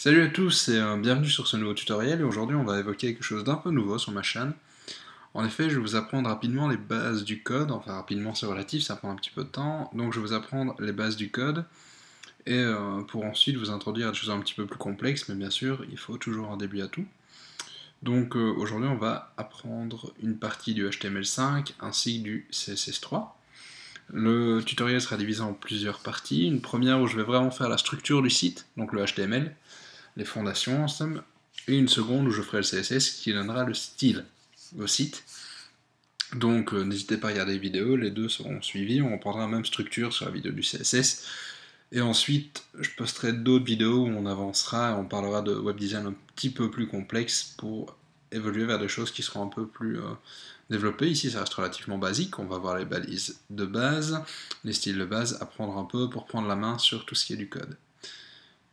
Salut à tous et bienvenue sur ce nouveau tutoriel et aujourd'hui on va évoquer quelque chose d'un peu nouveau sur ma chaîne. En effet, je vais vous apprendre rapidement les bases du code, enfin rapidement c'est relatif, ça prend un petit peu de temps, donc je vais vous apprendre les bases du code et pour ensuite vous introduire à des choses un petit peu plus complexes, mais bien sûr il faut toujours un début à tout. Donc aujourd'hui on va apprendre une partie du HTML5 ainsi que du CSS3. Le tutoriel sera divisé en plusieurs parties, une première où je vais vraiment faire la structure du site, donc le HTML, les fondations en somme, et une seconde où je ferai le CSS qui donnera le style au site. Donc n'hésitez pas à regarder les vidéos, les deux seront suivis, on reprendra la même structure sur la vidéo du CSS, et ensuite je posterai d'autres vidéos où on avancera et on parlera de web design un petit peu plus complexe pour évoluer vers des choses qui seront un peu plus développées. Ici ça reste relativement basique, on va voir les balises de base, les styles de base, apprendre un peu pour prendre la main sur tout ce qui est du code.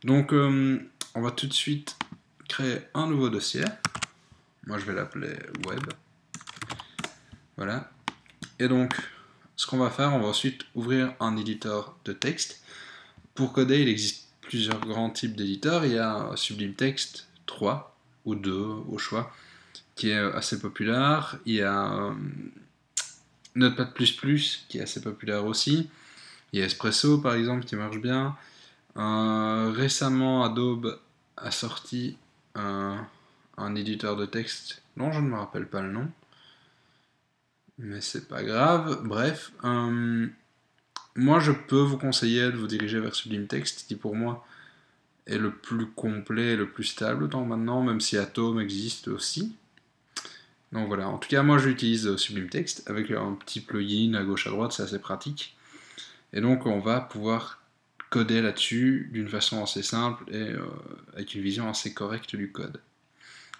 Donc on va tout de suite créer un nouveau dossier. Moi je vais l'appeler web. Voilà. Et donc ce qu'on va faire, on va ensuite ouvrir un éditeur de texte. Pour coder, il existe plusieurs grands types d'éditeurs. Il y a Sublime Text 3 ou 2 au choix, qui est assez populaire. Il y a Notepad++ qui est assez populaire aussi. Il y a Espresso par exemple qui marche bien. Récemment, Adobe a sorti un éditeur de texte dont je ne me rappelle pas le nom, mais c'est pas grave. Bref, moi je peux vous conseiller de vous diriger vers Sublime Text, qui pour moi est le plus complet et le plus stable dans maintenant, même si Atom existe aussi. Donc voilà, en tout cas moi j'utilise Sublime Text avec un petit plugin à gauche à droite, c'est assez pratique. Et donc on va pouvoir coder là-dessus d'une façon assez simple et avec une vision assez correcte du code.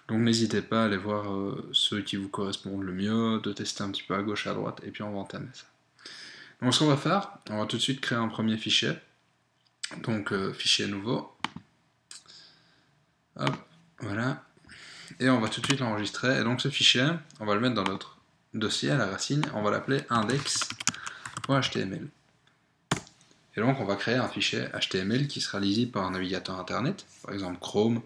Donc n'hésitez pas à aller voir ceux qui vous correspondent le mieux, de tester un petit peu à gauche et à droite, et puis on va entamer ça. Donc ce qu'on va faire, on va tout de suite créer un premier fichier. Donc fichier nouveau. Hop, voilà. Et on va tout de suite l'enregistrer. Et donc ce fichier, on va le mettre dans notre dossier à la racine, on va l'appeler index.html. Et donc on va créer un fichier HTML qui sera lisible par un navigateur internet, par exemple Chrome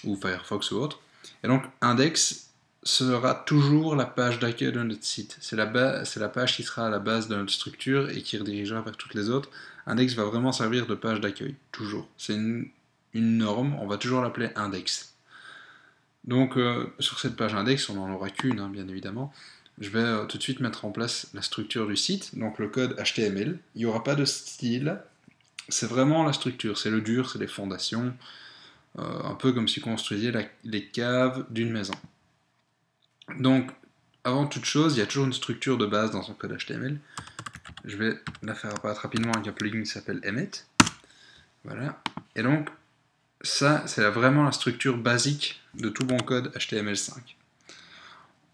ou Firefox ou autre. Et donc index sera toujours la page d'accueil de notre site. C'est la page qui sera à la base de notre structure et qui redirigera vers toutes les autres. Index va vraiment servir de page d'accueil, toujours. C'est une norme, on va toujours l'appeler index. Donc sur cette page index, on n'en aura qu'une, bien évidemment. Je vais tout de suite mettre en place la structure du site, donc le code HTML. Il n'y aura pas de style, c'est vraiment la structure, c'est le dur, c'est les fondations, un peu comme si on construisait les caves d'une maison. Donc, avant toute chose, il y a toujours une structure de base dans un code HTML. Je vais la faire apparaître rapidement avec un plugin qui s'appelle Emmet. Voilà. Et donc, ça, c'est vraiment la structure basique de tout bon code HTML5.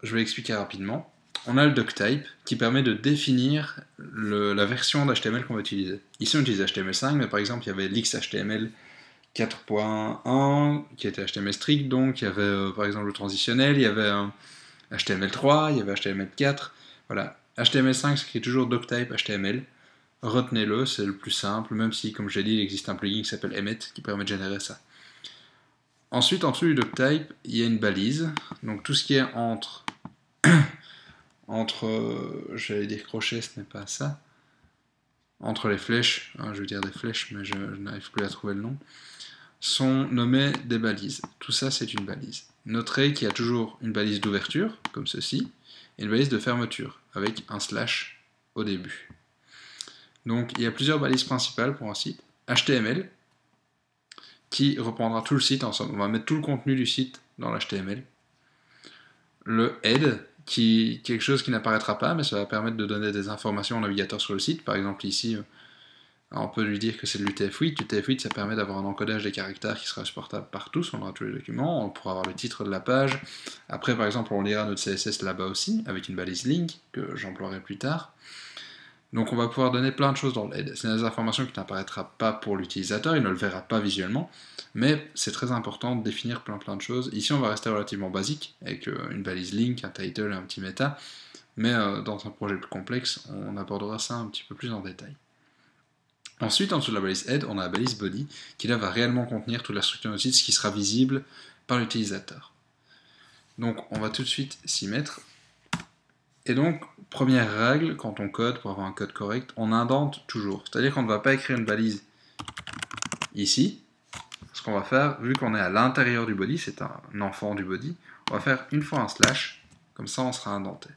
Je vais expliquer rapidement. On a le doctype qui permet de définir la version d'HTML qu'on va utiliser. Ici on utilise HTML5, mais par exemple il y avait l'XHTML 4.1 qui était HTML strict, donc il y avait par exemple le transitionnel, il y avait HTML3, il y avait HTML4. Voilà, HTML5 s'écrit toujours doctype HTML. Retenez-le, c'est le plus simple, même si, comme je l'ai dit, il existe un plugin qui s'appelle Emmet qui permet de générer ça. Ensuite, en dessous du doctype, il y a une balise, donc tout ce qui est entre j'allais dire crochet, ce n'est pas ça, entre les flèches, je veux dire des flèches, mais je n'arrive plus à trouver le nom, sont nommées des balises. Tout ça, c'est une balise. Noterez qu'il y a toujours une balise d'ouverture, comme ceci, et une balise de fermeture, avec un slash au début. Donc, il y a plusieurs balises principales pour un site. HTML, qui reprendra tout le site ensemble. On va mettre tout le contenu du site dans l'HTML. Le head, quelque chose qui n'apparaîtra pas, mais ça va permettre de donner des informations au navigateur sur le site. Par exemple, ici, on peut lui dire que c'est de l'UTF-8. L'UTF-8, ça permet d'avoir un encodage des caractères qui sera supportable par tous, on aura tous les documents, on pourra avoir le titre de la page. Après, par exemple, on lira notre CSS là-bas aussi, avec une balise link, que j'emploierai plus tard. Donc on va pouvoir donner plein de choses dans le head. C'est des informations qui n'apparaîtront pas pour l'utilisateur, il ne le verra pas visuellement, mais c'est très important de définir plein de choses. Ici on va rester relativement basique, avec une balise link, un title et un petit meta, mais dans un projet plus complexe, on abordera ça un petit peu plus en détail. Ensuite, en dessous de la balise head, on a la balise body, qui là va réellement contenir toute la structure de notre site, ce qui sera visible par l'utilisateur. Donc on va tout de suite s'y mettre. Et donc, première règle, quand on code, pour avoir un code correct, on indente toujours. C'est-à-dire qu'on ne va pas écrire une balise ici. Ce qu'on va faire, vu qu'on est à l'intérieur du body, c'est un enfant du body, on va faire une fois un slash, comme ça on sera indenté.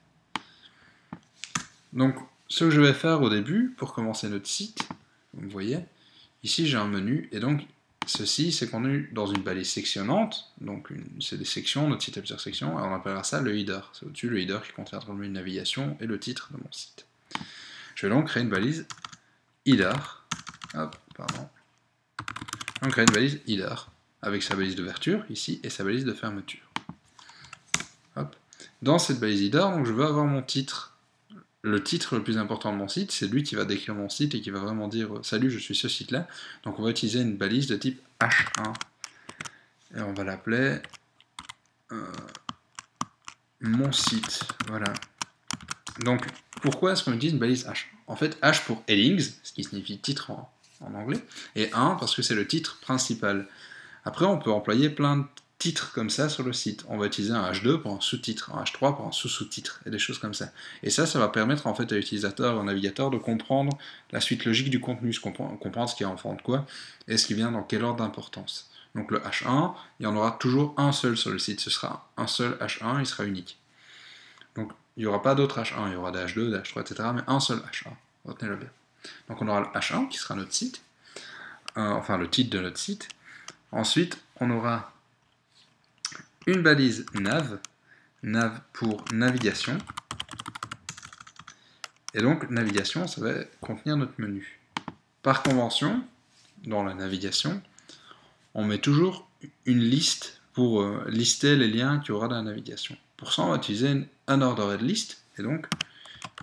Donc, ce que je vais faire au début, pour commencer notre site, vous voyez, ici j'ai un menu, et donc ceci c'est contenu dans une balise sectionnante, donc c'est des sections, notre site a plusieurs sections, et on appellera ça le header. C'est au-dessus le header qui contient le menu de navigation et le titre de mon site. Je vais donc créer une balise header, donc créer une balise header, avec sa balise d'ouverture ici, et sa balise de fermeture. Hop. Dans cette balise header, donc je veux avoir mon titre. Le titre le plus important de mon site, c'est lui qui va décrire mon site et qui va vraiment dire « Salut, je suis ce site-là ». Donc on va utiliser une balise de type H1. Et on va l'appeler mon site. Voilà. Donc, pourquoi est-ce qu'on utilise une balise H? En fait, H pour headings, ce qui signifie titre en anglais, et 1 parce que c'est le titre principal. Après, on peut employer plein de titres comme ça sur le site. On va utiliser un H2 pour un sous-titre, un H3 pour un sous-sous-titre, et des choses comme ça. Et ça va permettre en fait à l'utilisateur ou au navigateur de comprendre la suite logique du contenu, comprendre ce qui est en fond de quoi, et ce qui vient dans quel ordre d'importance. Donc le H1, il y en aura toujours un seul sur le site, ce sera un seul H1, il sera unique. Donc il n'y aura pas d'autres H1, il y aura des H2, des H3, etc., mais un seul H1, retenez-le bien. Donc on aura le H1 qui sera notre site, enfin le titre de notre site. Ensuite, on aura une balise nav pour navigation. Et donc, navigation, ça va contenir notre menu. Par convention, dans la navigation, on met toujours une liste pour lister les liens qu'il y aura dans la navigation. Pour ça, on va utiliser une unordered list, et donc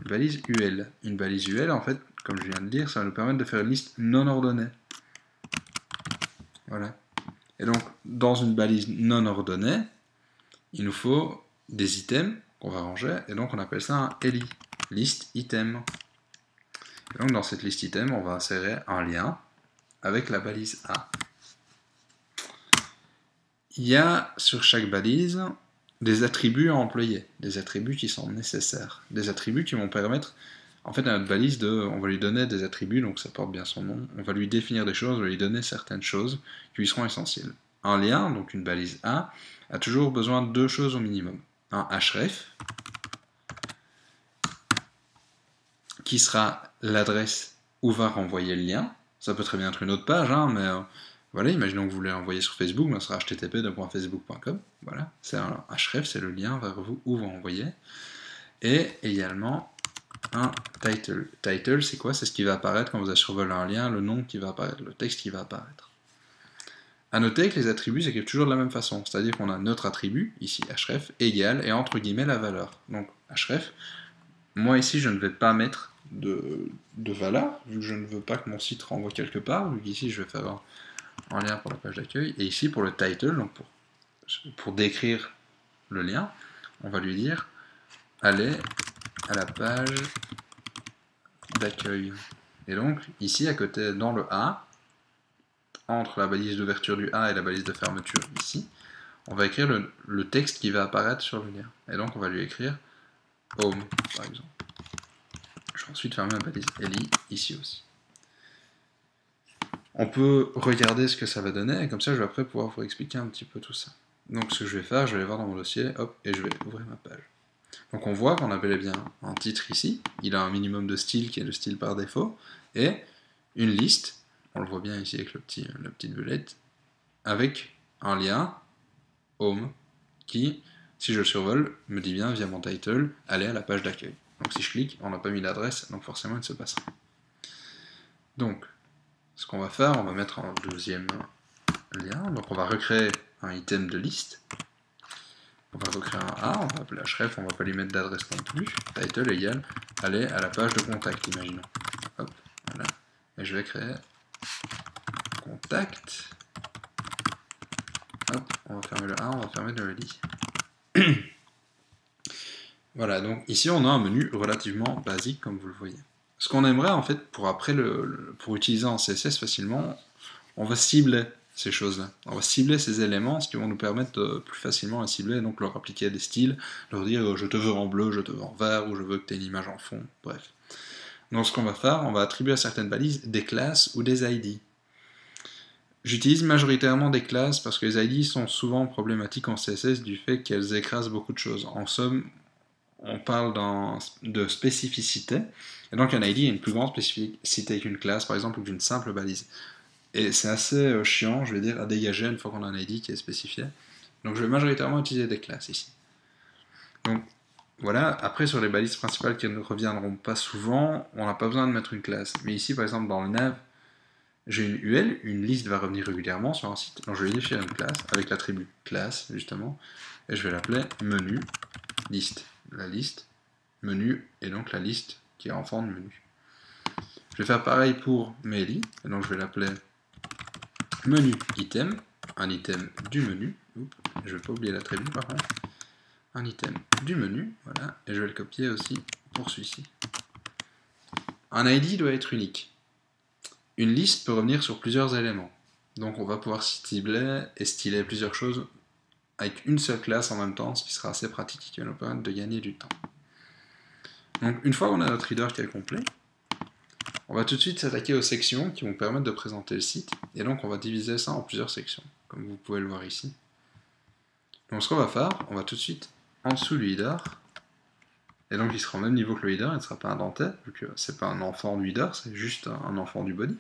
une balise UL. Une balise UL, en fait, comme je viens de dire, ça va nous permettre de faire une liste non ordonnée. Voilà. Et donc, dans une balise non ordonnée, il nous faut des items qu'on va ranger, et donc on appelle ça un LI, list item. Et donc dans cette liste item, on va insérer un lien avec la balise A. Il y a sur chaque balise des attributs à employer, des attributs qui sont nécessaires, des attributs qui vont permettre, en fait, à notre balise, on va lui donner des attributs, donc ça porte bien son nom, on va lui définir des choses, on va lui donner certaines choses qui lui seront essentielles. Un lien, donc une balise A, a toujours besoin de deux choses au minimum. Un href, qui sera l'adresse où va renvoyer le lien. Ça peut très bien être une autre page, hein, mais voilà, imaginons que vous voulez l'envoyer sur Facebook, mais ça sera http://facebook.com. Voilà, c'est un href, c'est le lien vers où vous renvoyez. Et également un title. Title, c'est quoi? C'est ce qui va apparaître quand vous avez survolé un lien, le nom qui va apparaître, le texte qui va apparaître. A noter que les attributs s'écrivent toujours de la même façon, c'est-à-dire qu'on a notre attribut, ici href, égale, et entre guillemets la valeur. Donc href, moi ici je ne vais pas mettre de valeur, vu que je ne veux pas que mon site renvoie quelque part, vu qu'ici je vais faire un lien pour la page d'accueil, et ici pour le title, donc pour décrire le lien, on va lui dire allez à la page d'accueil. Et donc ici à côté, dans le A, entre la balise d'ouverture du A et la balise de fermeture ici, on va écrire le texte qui va apparaître sur le lien. Et donc on va lui écrire home, par exemple. Je vais ensuite fermer la balise LI ici aussi. On peut regarder ce que ça va donner, et comme ça je vais après pouvoir vous expliquer un petit peu tout ça. Donc ce que je vais faire, je vais aller voir dans mon dossier, hop, et je vais ouvrir ma page. Donc on voit qu'on a bel et bien un titre ici, il a un minimum de style qui est le style par défaut, et une liste, on le voit bien ici avec la petite belette, avec un lien, home, qui, si je le survole, me dit bien via mon title, aller à la page d'accueil. Donc si je clique, on n'a pas mis l'adresse, donc forcément il ne se passe rien. Donc, ce qu'on va faire, on va mettre un deuxième lien, donc on va recréer un item de liste, on va recréer un A, on va appeler href, on va pas lui mettre d'adresse non plus, title égale, aller à la page de contact, imaginons. Hop, voilà, et je vais créer contact, hop, on va fermer le A, on va fermer le LI. Voilà, donc ici on a un menu relativement basique comme vous le voyez. Ce qu'on aimerait en fait pour après pour utiliser en CSS facilement, on va cibler ces choses-là. On va cibler ces éléments, ce qui vont nous permettre de plus facilement les cibler, donc leur appliquer des styles, leur dire je te veux en bleu, je te veux en vert, ou je veux que tu aies une image en fond, bref. Donc ce qu'on va faire, on va attribuer à certaines balises des classes ou des ID. J'utilise majoritairement des classes parce que les ID sont souvent problématiques en CSS du fait qu'elles écrasent beaucoup de choses. En somme, on parle de spécificité, et donc un ID a une plus grande spécificité qu'une classe, par exemple, ou qu'une simple balise. Et c'est assez chiant, je vais dire, à dégager une fois qu'on a un ID qui est spécifié. Donc je vais majoritairement utiliser des classes ici. Donc voilà, après sur les balises principales qui ne reviendront pas souvent, on n'a pas besoin de mettre une classe. Mais ici, par exemple, dans le nav, j'ai une UL, une liste va revenir régulièrement sur un site. Donc je vais définir une classe avec l'attribut classe, justement, et je vais l'appeler menu liste. La liste, menu, et donc la liste qui est enfant de menu. Je vais faire pareil pour Meli, et donc je vais l'appeler menu item, un item du menu. Oups, je ne vais pas oublier l'attribut par contre. Un item du menu, voilà, et je vais le copier aussi pour celui-ci. Un ID doit être unique. Une liste peut revenir sur plusieurs éléments. Donc on va pouvoir cibler et styler plusieurs choses avec une seule classe en même temps, ce qui sera assez pratique et qui va nous permettre de gagner du temps. Donc une fois qu'on a notre reader qui est complet, on va tout de suite s'attaquer aux sections qui vont permettre de présenter le site, et donc on va diviser ça en plusieurs sections, comme vous pouvez le voir ici. Donc ce qu'on va faire, on va tout de suite en dessous du header, et donc il sera au même niveau que le header, il ne sera pas indenté, vu que c'est pas un enfant du header, c'est juste un enfant du body.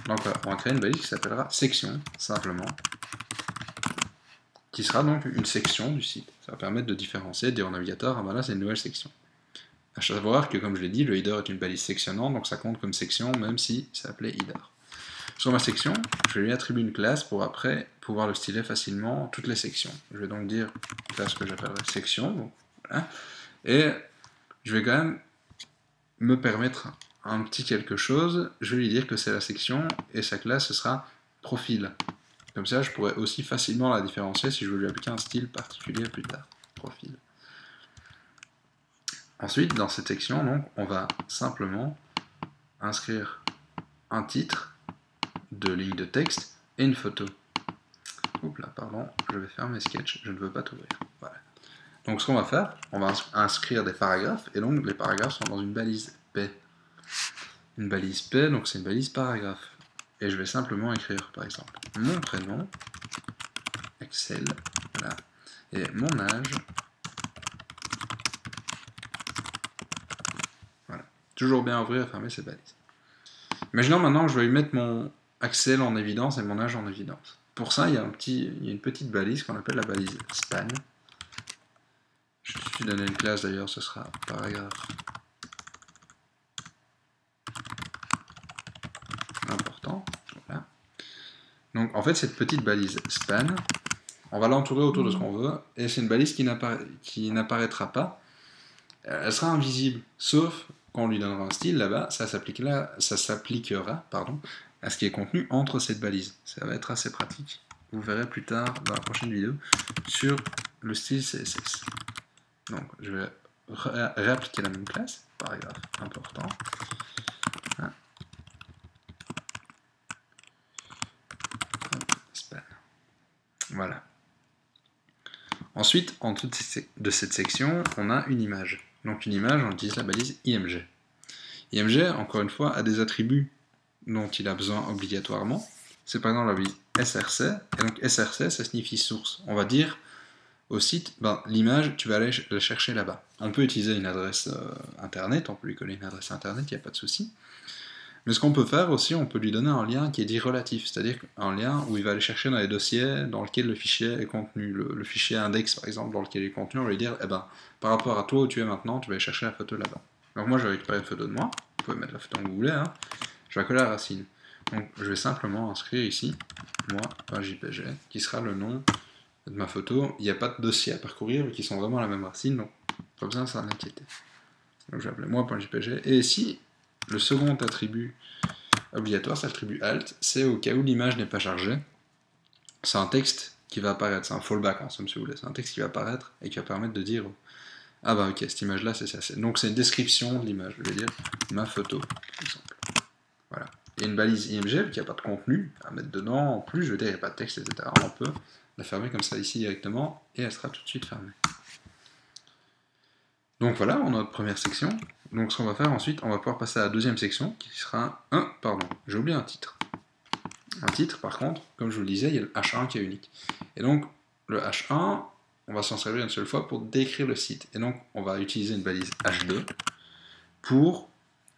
Donc on va créer une balise qui s'appellera section, simplement, qui sera donc une section du site. Ça va permettre de différencier, de dire au navigateur, ah ben là c'est une nouvelle section. À savoir que, comme je l'ai dit, le header est une balise sectionnante, donc ça compte comme section, même si c'est appelé header. Sur ma section, je vais lui attribuer une classe pour après pouvoir le styler facilement toutes les sections. Je vais donc dire une classe que j'appellerai section, donc, voilà. Et je vais quand même me permettre un petit quelque chose, je vais lui dire que c'est la section, et sa classe ce sera profil. Comme ça, je pourrais aussi facilement la différencier si je veux lui appliquer un style particulier plus tard. Profil. Ensuite, dans cette section, donc, on va simplement inscrire un titre de ligne de texte et une photo. Oups là, pardon, je vais faire mes sketchs, je ne veux pas t'ouvrir. Voilà. Donc ce qu'on va faire, on va inscrire des paragraphes, et donc les paragraphes sont dans une balise P. Une balise P, donc c'est une balise paragraphe. Et je vais simplement écrire, par exemple, mon prénom, Excel, voilà, et mon âge, voilà. Toujours bien ouvrir et fermer ces balises. Imaginons maintenant que je vais mettre mon Excel en évidence et mon âge en évidence. Pour ça, il y a une petite balise qu'on appelle la balise span. Je vais tout de suite donner une classe d'ailleurs, ce sera paragraphe important. Voilà. Donc en fait, cette petite balise span, on va l'entourer autour de ce qu'on veut, et c'est une balise qui n'apparaîtra pas. Elle sera invisible, sauf quand on lui donnera un style là-bas, ça s'appliquera à ce qui est contenu entre cette balise. Ça va être assez pratique. Vous verrez plus tard dans la prochaine vidéo sur le style CSS. Donc je vais réappliquer la même classe, paragraphe important. Span. Voilà. Ensuite, en dessous de cette section, on a une image. Donc une image, on utilise la balise IMG. IMG, encore une fois, a des attributs dont il a besoin obligatoirement. C'est par exemple la balise SRC, et donc SRC, ça signifie source. On va dire au site, ben, l'image, tu vas aller la chercher là-bas. On peut utiliser une adresse internet, on peut lui coller une adresse internet, il n'y a pas de souci. Mais ce qu'on peut faire aussi, on peut lui donner un lien qui est dit relatif, c'est-à-dire un lien où il va aller chercher dans les dossiers dans lesquels le fichier est contenu. Le fichier index, par exemple, dans lequel il est contenu, on va lui dire, eh ben, par rapport à toi où tu es maintenant, tu vas aller chercher la photo là-bas. Donc moi, je vais récupérer une photo de moi, vous pouvez mettre la photo que vous voulez, hein. Je vais coller la racine. Donc je vais simplement inscrire ici, moi.jpg, qui sera le nom de ma photo. Il n'y a pas de dossier à parcourir, qui sont vraiment la même racine, donc pas besoin de s'en inquiéter. Donc je vais appeler moi.jpg, et ici, le second attribut obligatoire, c'est l'attribut alt, c'est au cas où l'image n'est pas chargée. C'est un texte qui va apparaître, c'est un fallback en somme si vous voulez, c'est un texte qui va apparaître et qui va permettre de dire Ah bah ok, cette image-là, c'est ça. Donc c'est une description de l'image, je vais dire ma photo, par exemple. Voilà. Il y a une balise IMG qui n'a pas de contenu à mettre dedans, en plus, je veux dire, il n'y a pas de texte, etc. On peut la fermer comme ça ici directement, et elle sera tout de suite fermée. Donc voilà, on a notre première section. Donc ce qu'on va faire ensuite, on va pouvoir passer à la deuxième section, qui sera pardon, j'ai oublié un titre. Un titre, par contre, comme je vous le disais, il y a le H1 qui est unique. Et donc, le H1, on va s'en servir une seule fois pour décrire le site. Et donc, on va utiliser une balise H2 pour,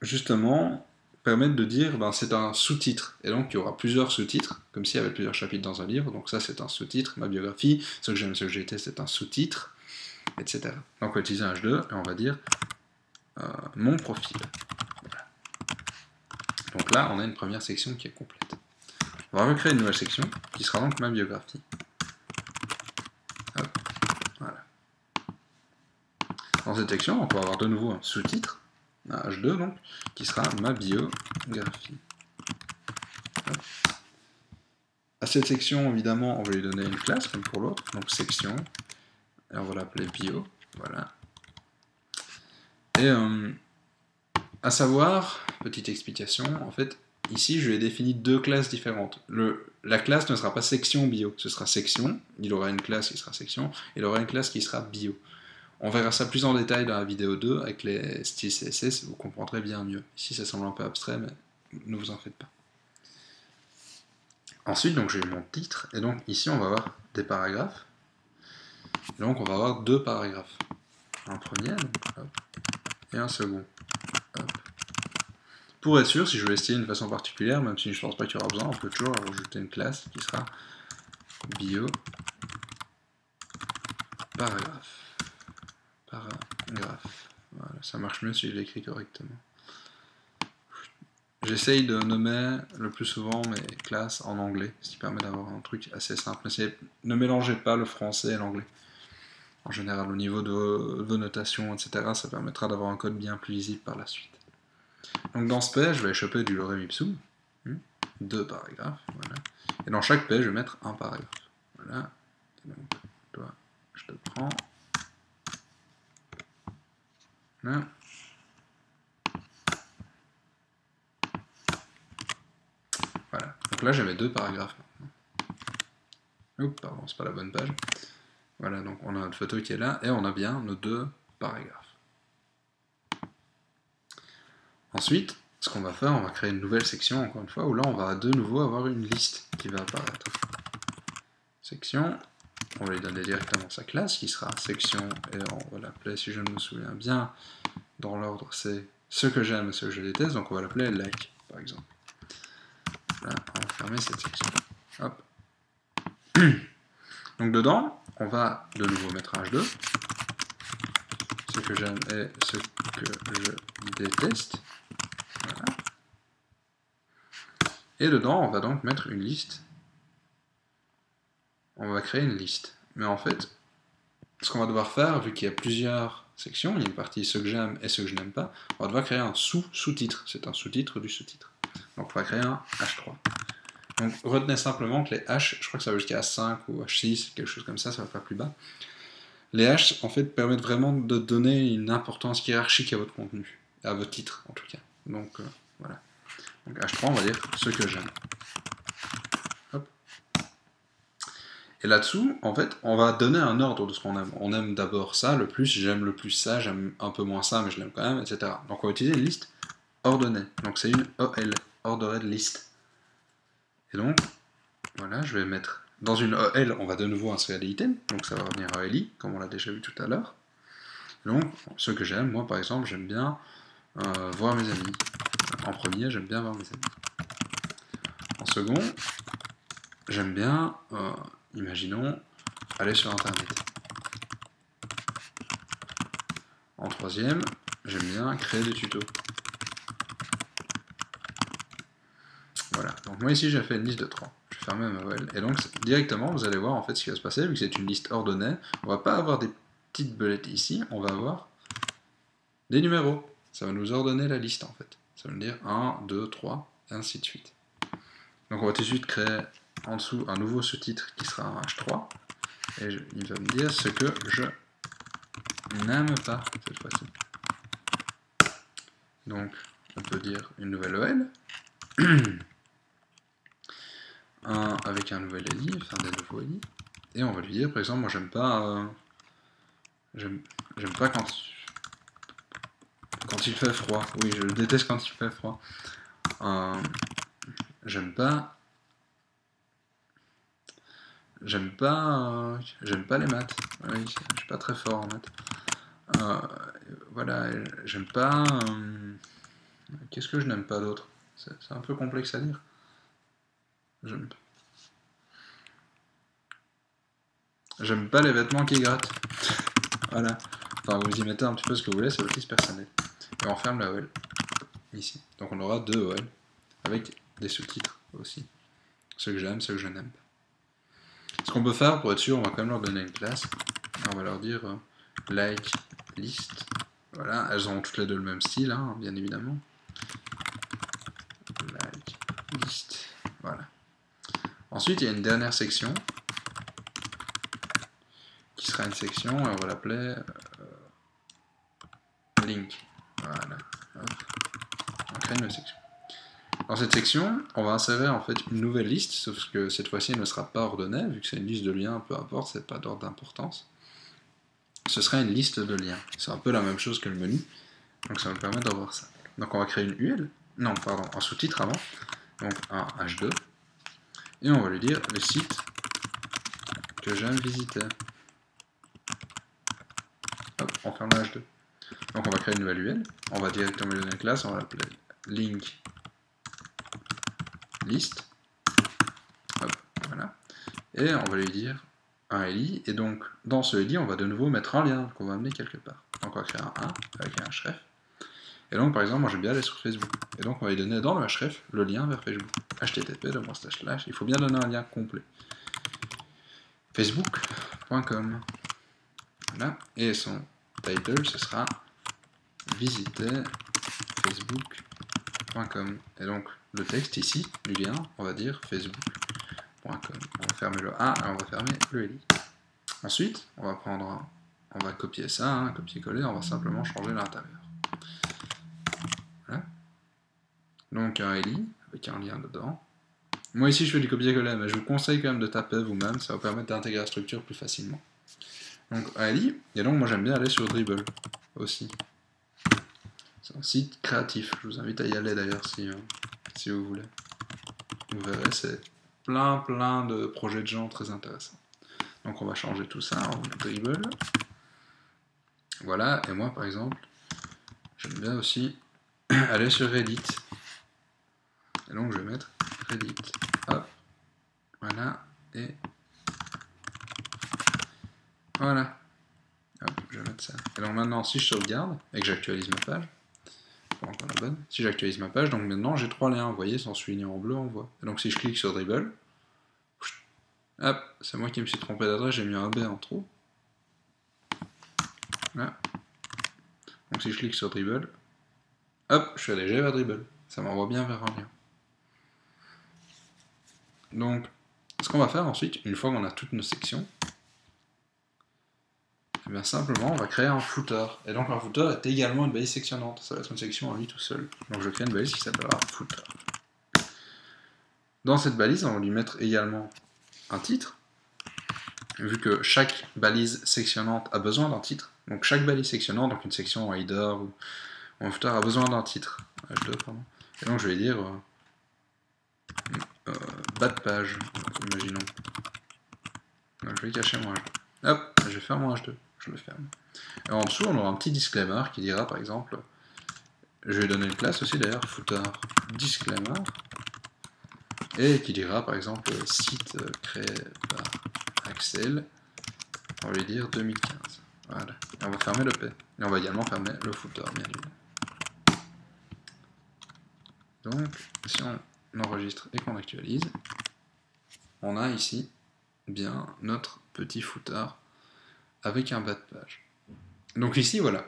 justement, permettre de dire, ben, c'est un sous-titre. Et donc, il y aura plusieurs sous-titres, comme s'il y avait plusieurs chapitres dans un livre. Donc ça, c'est un sous-titre. Ma biographie, ce que j'aime, ce que j'ai été, c'est un sous-titre, etc. Donc, on va utiliser un H2 et on va dire mon profil. Voilà. Donc là, on a une première section qui est complète. On va recréer une nouvelle section qui sera donc ma biographie. Hop, voilà. Dans cette section, on peut avoir de nouveau un sous-titre, un H2 donc, qui sera ma biographie. Hop. À cette section, évidemment, on va lui donner une classe comme pour l'autre, donc section, et on va l'appeler bio, voilà. Et à savoir, petite explication, en fait, ici, je lui ai défini deux classes différentes. La classe ne sera pas section bio, ce sera section, il aura une classe qui sera section, il aura une classe qui sera bio. On verra ça plus en détail dans la vidéo 2, avec les styles CSS, vous comprendrez bien mieux. Ici, ça semble un peu abstrait, mais ne vous en faites pas. Ensuite, donc j'ai mon titre, et donc ici, on va avoir des paragraphes. Et donc, on va avoir deux paragraphes. Un premier, donc, hop, et un second. Hop. Pour être sûr, si je veux essayer d'une façon particulière, même si je ne pense pas qu'il y aura besoin, on peut toujours rajouter une classe qui sera bio paragraphe. Paragraphe. Voilà, ça marche mieux si je l'écris correctement. J'essaye de nommer le plus souvent mes classes en anglais, ce qui permet d'avoir un truc assez simple. Ne mélangez pas le français et l'anglais. En général, au niveau de vos notations, etc., ça permettra d'avoir un code bien plus lisible par la suite. Donc dans ce page, je vais choper du lorem ipsum, deux paragraphes, voilà. Et dans chaque page, je vais mettre un paragraphe. Voilà. Et donc, toi, je te prends. Là. Voilà. Donc là, j'ai mes deux paragraphes maintenant. Oups, pardon, c'est pas la bonne page. Voilà, donc on a notre photo qui est là, et on a bien nos deux paragraphes. Ensuite, ce qu'on va faire, on va créer une nouvelle section, encore une fois, où là, on va de nouveau avoir une liste qui va apparaître. Section, on va lui donner directement sa classe, qui sera section, et on va l'appeler, si je me souviens bien, dans l'ordre, c'est ce que j'aime et ce que je déteste, donc on va l'appeler like, par exemple. Là, on va fermer cette section. Hop. Donc dedans, on va de nouveau mettre un H2, ce que j'aime et ce que je déteste. Voilà. Et dedans, on va donc mettre une liste. On va créer une liste. Mais en fait, ce qu'on va devoir faire, vu qu'il y a plusieurs sections, il y a une partie ce que j'aime et ce que je n'aime pas, on va devoir créer un sous-titre. C'est un sous-titre du sous-titre. Donc on va créer un H3. Donc retenez simplement que les H, je crois que ça va jusqu'à H5 ou H6, quelque chose comme ça va pas plus bas. Les H, en fait, permettent vraiment de donner une importance hiérarchique à votre contenu, à votre titre, en tout cas. Donc, voilà. Donc H3, on va dire ce que j'aime. Hop. Et là-dessous, en fait, on va donner un ordre de ce qu'on aime. On aime d'abord ça, le plus, j'aime le plus ça, j'aime un peu moins ça, mais je l'aime quand même, etc. Donc on va utiliser une liste ordonnée. Donc c'est une OL, Ordered List. Et donc, voilà, je vais mettre... Dans une OL, on va de nouveau insérer des items, donc ça va revenir à OLI, comme on l'a déjà vu tout à l'heure. Donc, ce que j'aime, moi par exemple, j'aime bien voir mes amis. En premier, j'aime bien voir mes amis. En second, j'aime bien, imaginons, aller sur Internet. En troisième, j'aime bien créer des tutos. Voilà, donc moi ici j'ai fait une liste de 3. Je vais fermer ma OL. Et donc directement, vous allez voir en fait ce qui va se passer, vu que c'est une liste ordonnée. On va pas avoir des petites belettes ici, on va avoir des numéros. Ça va nous ordonner la liste en fait. Ça veut dire 1, 2, 3, et ainsi de suite. Donc on va tout de suite créer en dessous un nouveau sous-titre qui sera un H3. Et il va me dire ce que je n'aime pas cette fois-ci. Donc, on peut dire une nouvelle OL. Avec un nouvel ELI, faire des nouveaux ELI. Et on va lui dire, par exemple, moi j'aime pas quand il fait froid. Oui, je déteste quand il fait froid. J'aime pas les maths. Oui, je suis pas très fort en maths. Voilà, j'aime pas. Qu'est-ce que je n'aime pas d'autre? C'est un peu complexe à dire. J'aime pas les vêtements qui grattent. Voilà. Enfin, vous y mettez un petit peu ce que vous voulez, c'est l'office personnel. Et on ferme la OL. Ici. Donc on aura 2 OL. Avec des sous-titres aussi. Ceux que j'aime, ceux que je n'aime pas. Ce qu'on peut faire, pour être sûr, on va quand même leur donner une classe. On va leur dire like, list. Voilà, elles ont toutes les deux le même style, hein, bien évidemment. Like, list. Voilà. Ensuite, il y a une dernière section qui sera une section, et on va l'appeler link. Voilà. Hop. On crée une nouvelle section. Dans cette section, on va insérer en fait une nouvelle liste, sauf que cette fois-ci elle ne sera pas ordonnée, vu que c'est une liste de liens, peu importe, c'est pas d'ordre d'importance. Ce sera une liste de liens. C'est un peu la même chose que le menu, donc ça va me permettre d'avoir ça. Donc on va créer une UL, non pardon, un sous-titre avant, donc un H2, et on va lui dire le site que j'aime visiter. Hop, on ferme la H2. Donc on va créer une nouvelle UL, on va directement lui donner une classe, on va l'appeler link list. Hop, voilà. Et on va lui dire un LI, et donc dans ce LI, on va de nouveau mettre un lien qu'on va amener quelque part. Donc on va créer un 1 avec un href. Et donc par exemple, moi j'aime bien aller sur Facebook. Et donc on va lui donner dans le href le lien vers Facebook. HTTP, il faut bien donner un lien complet. Facebook.com. Voilà. Et son title, ce sera visiter facebook.com. Et donc le texte ici, du lien, on va dire facebook.com. On va fermer le A et on va fermer le LI. Ensuite, on va copier ça, hein, copier-coller, on va simplement changer l'intérieur. Voilà. Donc un LI avec un lien dedans. Moi ici je fais du copier-coller, mais je vous conseille quand même de taper vous-même, ça va vous permettre d'intégrer la structure plus facilement. Donc un LI, et donc moi j'aime bien aller sur Dribbble aussi. C'est un site créatif, je vous invite à y aller d'ailleurs si vous voulez. Vous verrez, c'est plein de projets de gens très intéressants. Donc on va changer tout ça en Dribbble. Voilà, et moi par exemple, j'aime bien aussi aller sur Reddit. Et donc je vais mettre Reddit. Hop. Voilà. Et voilà. Hop, je vais mettre ça. Et donc maintenant, si je sauvegarde et que j'actualise ma page, pas encore la bonne. Si j'actualise ma page, donc maintenant j'ai 3 liens. Vous voyez, sans souligner en bleu, on voit. Et donc si je clique sur Dribbble, hop, c'est moi qui me suis trompé d'adresse, j'ai mis un B en trop. Là. Donc si je clique sur Dribbble, hop, je suis allégé vers Dribbble. Ça m'envoie bien vers un lien. Donc, ce qu'on va faire ensuite, une fois qu'on a toutes nos sections, et bien simplement, on va créer un footer. Et donc un footer est également une balise sectionnante. Ça va être une section en lui tout seul. Donc je crée une balise qui s'appellera footer. Dans cette balise, on va lui mettre également un titre. Vu que chaque balise sectionnante a besoin d'un titre. Donc chaque balise sectionnante, donc une section en header ou en footer, a besoin d'un titre. H2, pardon. Et donc je vais dire bas de page, imaginons. Donc je vais cacher mon H2. Hop, je vais faire mon H2. Je le ferme. Et en dessous, on aura un petit disclaimer qui dira par exemple, je vais donner une classe aussi d'ailleurs, footer disclaimer, et qui dira par exemple site créé par Axel, on va lui dire 2015. Voilà. Et on va fermer le P. Et on va également fermer le footer, bien évidemment. Donc, si on enregistre et qu'on actualise, on a ici bien notre petit footer avec un bas de page. Donc ici, voilà.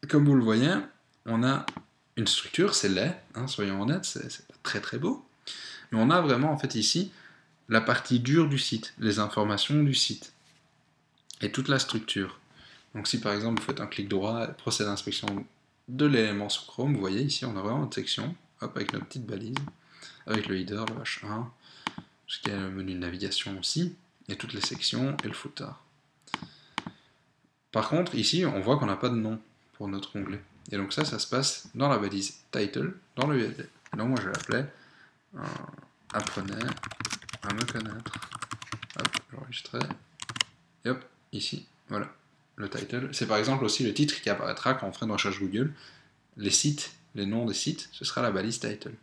Comme vous le voyez, on a une structure, c'est laid, hein, soyons honnêtes, c'est pas très beau. Mais on a vraiment, en fait, ici, la partie dure du site, les informations du site. Et toute la structure. Donc si par exemple vous faites un clic droit, procède à l'inspection de l'élément sous Chrome, vous voyez ici on a vraiment notre section, hop, avec notre petite balise, avec le header, le H1, jusqu'à le menu de navigation aussi, et toutes les sections et le footer. Par contre, ici, on voit qu'on n'a pas de nom pour notre onglet. Et donc ça se passe dans la balise title, dans le URL. Donc moi je l'appelais apprenez à me connaître. Hop, j'enregistrais. Et hop, ici, voilà, le title. C'est par exemple aussi le titre qui apparaîtra quand on fera une recherche Google. Les sites, les noms des sites, ce sera la balise title.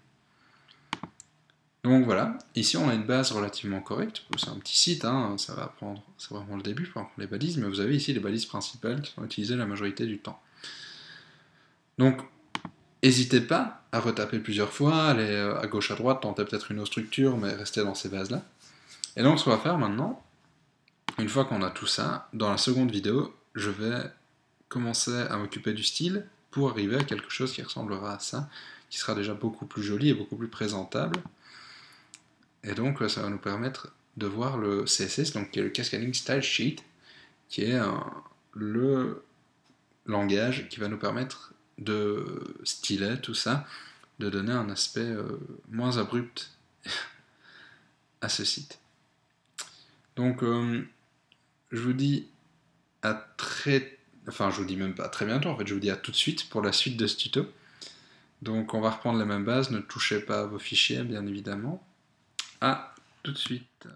Donc voilà, ici on a une base relativement correcte, c'est un petit site, hein, ça va prendre, c'est vraiment le début pour les balises, mais vous avez ici les balises principales qui sont utilisées la majorité du temps. Donc, n'hésitez pas à retaper plusieurs fois, aller à gauche à droite, tenter peut-être une autre structure, mais restez dans ces bases-là. Et donc ce qu'on va faire maintenant, une fois qu'on a tout ça, dans la seconde vidéo, je vais commencer à m'occuper du style pour arriver à quelque chose qui ressemblera à ça, qui sera déjà beaucoup plus joli et beaucoup plus présentable. Et donc ça va nous permettre de voir le CSS, donc qui est le Cascading Style Sheet, qui est le langage qui va nous permettre de styler tout ça, de donner un aspect moins abrupt à ce site. Donc je vous dis à je vous dis même pas à très bientôt, en fait je vous dis à tout de suite pour la suite de ce tuto. Donc on va reprendre les mêmes bases, ne touchez pas à vos fichiers bien évidemment. À tout de suite.